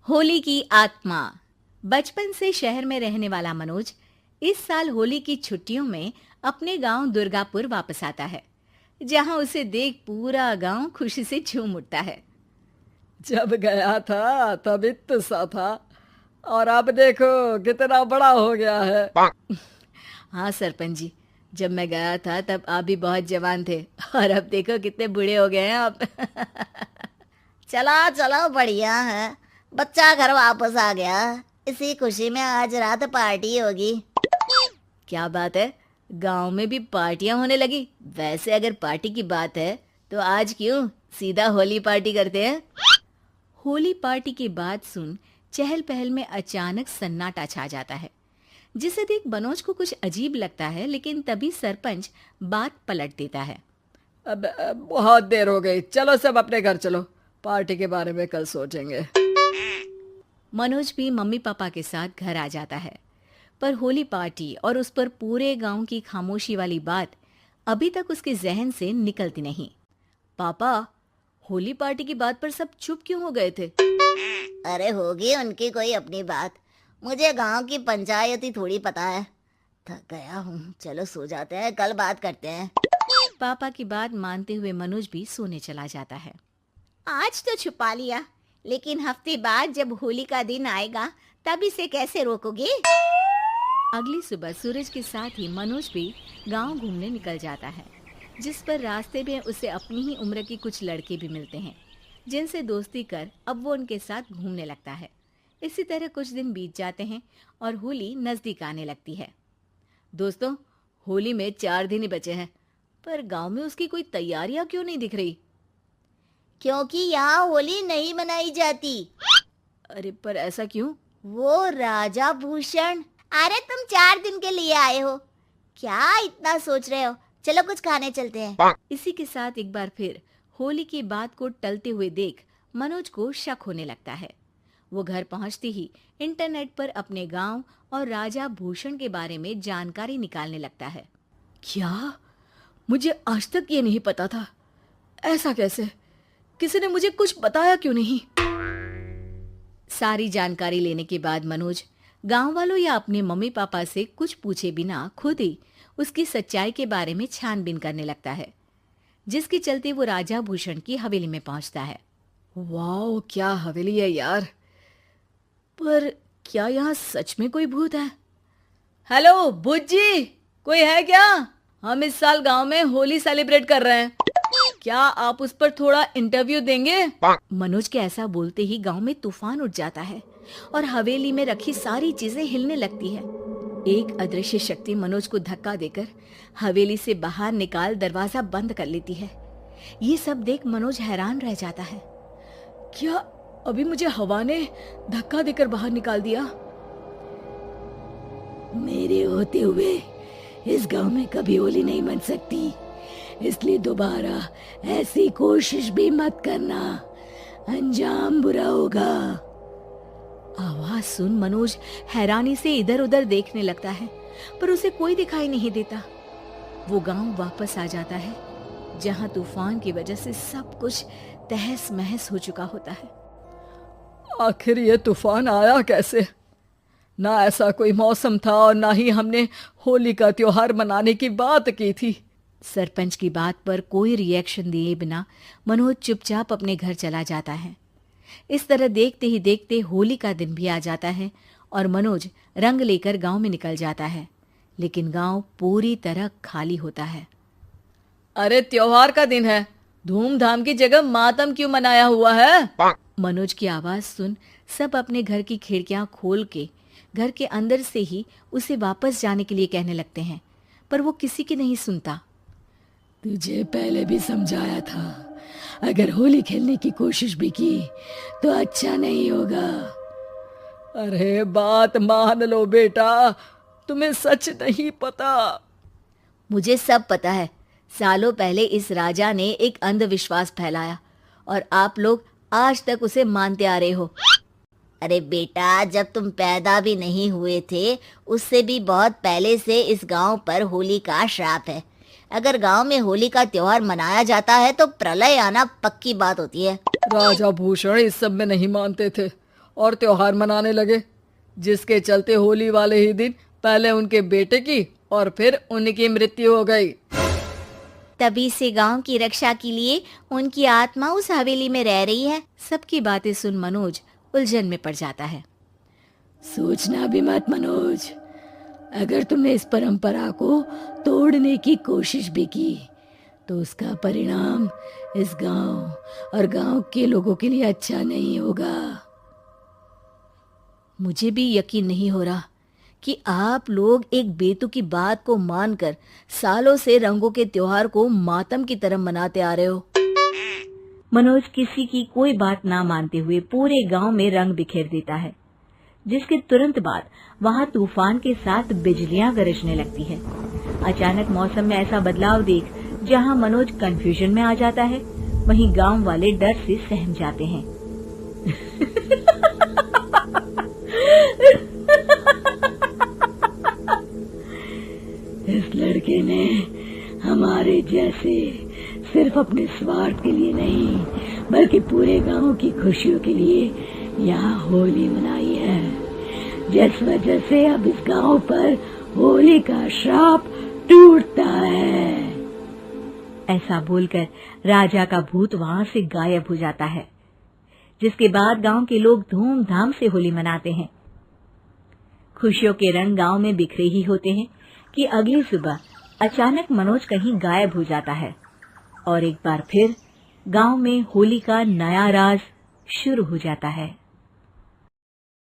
होली की आत्मा। बचपन से शहर में रहने वाला मनोज इस साल होली की छुट्टियों में अपने गांव दुर्गापुर वापस आता है, जहां उसे देख पूरा गांव खुशी से झूम उठता है। जब गया था तब इतना सा था और अब देखो कितना बड़ा हो गया है। हाँ सरपंच जी, जब मैं गया था तब आप भी बहुत जवान थे और अब देखो कितने बूढ़े हो गए हैं आप। चलो चलो बढ़िया है। बच्चा घर वापस आ गया। इसी खुशी में आज रात पार्टी होगी। क्या बात है, गांव में भी पार्टियां होने लगी। वैसे अगर पार्टी की बात है तो आज क्यों सीधा होली पार्टी करते हैं। होली पार्टी की बात सुन चहल पहल में अचानक सन्नाटा छा जाता है, जिसे देख मनोज को कुछ अजीब लगता है, लेकिन तभी सरपंच बात पलट देता है। अब बहुत देर हो गई, चलो सब अपने घर चलो, पार्टी के बारे में कल सोचेंगे। मनोज भी मम्मी पापा के साथ घर आ जाता है, पर होली पार्टी और उस पर पूरे गांव की खामोशी वाली बात अभी तक उसके जहन से निकलती नहीं। पापा, होली पार्टी की बात पर सब चुप क्यों हो गए थे? अरे होगी उनकी कोई अपनी बात। मुझे गांव की पंचायत ही थोड़ी पता है। थक गया हूँ, चलो सो जाते हैं, कल बात करते हैं। पापा की बात मानते हुए मनोज भी सोने चला जाता है। आज तो छुपा लिया, लेकिन हफ्ते बाद जब होली का दिन आएगा तब इसे कैसे रोकोगे? अगली सुबह सूरज के साथ ही मनोज भी गांव घूमने निकल जाता है, जिस पर रास्ते में उसे अपनी ही उम्र के कुछ लड़के भी मिलते हैं, जिनसे दोस्ती कर अब वो उनके साथ घूमने लगता है। इसी तरह कुछ दिन बीत जाते हैं और होली नजदीक आने लगती है। दोस्तों, होली में 4 दिन ही बचे हैं, पर गांव में उसकी कोई तैयारियां क्यों नहीं दिख रही? क्योंकि यहाँ होली नहीं मनाई जाती। अरे पर ऐसा क्यों? वो राजा भूषण। अरे तुम 4 दिन के लिए आए हो, क्या इतना सोच रहे हो? चलो कुछ खाने चलते हैं। इसी के साथ एक बार फिर होली की बात को टलते हुए देख मनोज को शक होने लगता है। वो घर पहुंचते ही इंटरनेट पर अपने गांव और राजा भूषण के बारे में जानकारी निकालने लगता है। क्या? मुझे आज तक ये नहीं पता था। ऐसा कैसे? किसी ने मुझे कुछ बताया क्यों नहीं? सारी जानकारी लेने के बाद मनोज गांव वालों या अपने मम्मी पापा से कुछ पूछे बिना खुद ही उसकी सच्चाई के बारे में छानबीन करने लगता है, जिसके चलते वो राजा भूषण की हवेली में पहुंचता है। वाह, क्या हवेली है यार। पर क्या यहाँ सच में कोई भूत है? हेलो भूत जी, कोई है क्या? हम इस साल गांव में होली सेलिब्रेट कर रहे हैं, क्या आप उस पर थोड़ा इंटरव्यू देंगे? मनोज के ऐसा बोलते ही गांव में तूफान उठ जाता है और हवेली में रखी सारी चीजें हिलने लगती है। एक अदृश्य शक्ति मनोज को धक्का देकर हवेली से बाहर निकाल दरवाजा बंद कर लेती है। ये सब देख मनोज हैरान रह जाता है। क्या अभी मुझे हवा ने धक्का देकर बाहर निकाल दिया? मेरे होते हुए इस गांव में कभी होली नहीं मन सकती, इसलिए दोबारा ऐसी कोशिश भी मत करना, अंजाम बुरा होगा। आवाज सुन मनोज हैरानी से इधर उधर देखने लगता है, पर उसे कोई दिखाई नहीं देता। वो गांव वापस आ जाता है, जहां तूफान की वजह से सब कुछ तहस महस हो चुका होता है। आखिर ये तूफान आया कैसे? ना ऐसा कोई मौसम था और ना ही हमने होली का त्योहार मनाने की बात की थी। सरपंच की बात पर कोई रिएक्शन दिए बिना मनोज चुपचाप अपने घर चला जाता है। इस तरह देखते ही देखते होली का दिन भी आ जाता है और मनोज रंग लेकर गांव में निकल जाता है, लेकिन गांव पूरी तरह खाली होता है। अरे त्योहार का दिन है, धूमधाम की जगह मातम क्यों मनाया हुआ है? मनोज की आवाज सुन सब अपने घर की खिड़कियां खोल के घर के अंदर से ही उसे वापस जाने के लिए कहने लगते हैं, पर वो किसी की नहीं सुनता। तुझे पहले भी समझाया था, अगर होली खेलने की कोशिश भी की तो अच्छा नहीं होगा। अरे बात मान लो बेटा, तुम्हें सच नहीं पता। मुझे सब पता है। सालों पहले इस राजा ने एक अंधविश्वास फैलाया और आप लोग आज तक उसे मानते आ रहे हो। अरे बेटा, जब तुम पैदा भी नहीं हुए थे उससे भी बहुत पहले से इस गांव पर होली का श्राप है। अगर गांव में होली का त्योहार मनाया जाता है तो प्रलय आना पक्की बात होती है। राजा भूषण इस सब में नहीं मानते थे और त्योहार मनाने लगे, जिसके चलते होली वाले ही दिन पहले उनके बेटे की और फिर उनकी मृत्यु हो गई। तभी से गांव की रक्षा के लिए उनकी आत्मा उस हवेली में रह रही है। सबकी बातें सुन मनोज उलझन में पड़ जाता है। सोचना भी मत मनोज, अगर तुमने इस परंपरा को तोड़ने की कोशिश भी की तो उसका परिणाम इस गांव और गांव के लोगों के लिए अच्छा नहीं होगा। मुझे भी यकीन नहीं हो रहा कि आप लोग एक बेतुकी बात को मानकर सालों से रंगों के त्योहार को मातम की तरह मनाते आ रहे हो। मनोज किसी की कोई बात ना मानते हुए पूरे गांव में रंग बिखेर देता है, जिसके तुरंत बाद वहां तूफान के साथ बिजलियां गरजने लगती है। अचानक मौसम में ऐसा बदलाव देख जहां मनोज कंफ्यूजन में आ जाता है, वहीं गांव वाले डर से सहम जाते हैं। इस लड़के ने हमारे जैसे सिर्फ अपने स्वार्थ के लिए नहीं बल्कि पूरे गांव की खुशियों के लिए यहाँ होली मनाई है, जिस वजह से अब इस गांव पर होली का श्राप टूटता है। ऐसा बोलकर राजा का भूत वहां से गायब हो जाता है, जिसके बाद गांव के लोग धूमधाम से होली मनाते हैं। खुशियों के रंग गांव में बिखरे ही होते हैं कि अगली सुबह अचानक मनोज कहीं गायब हो जाता है और एक बार फिर गांव में होली का नया राज शुरू हो जाता है।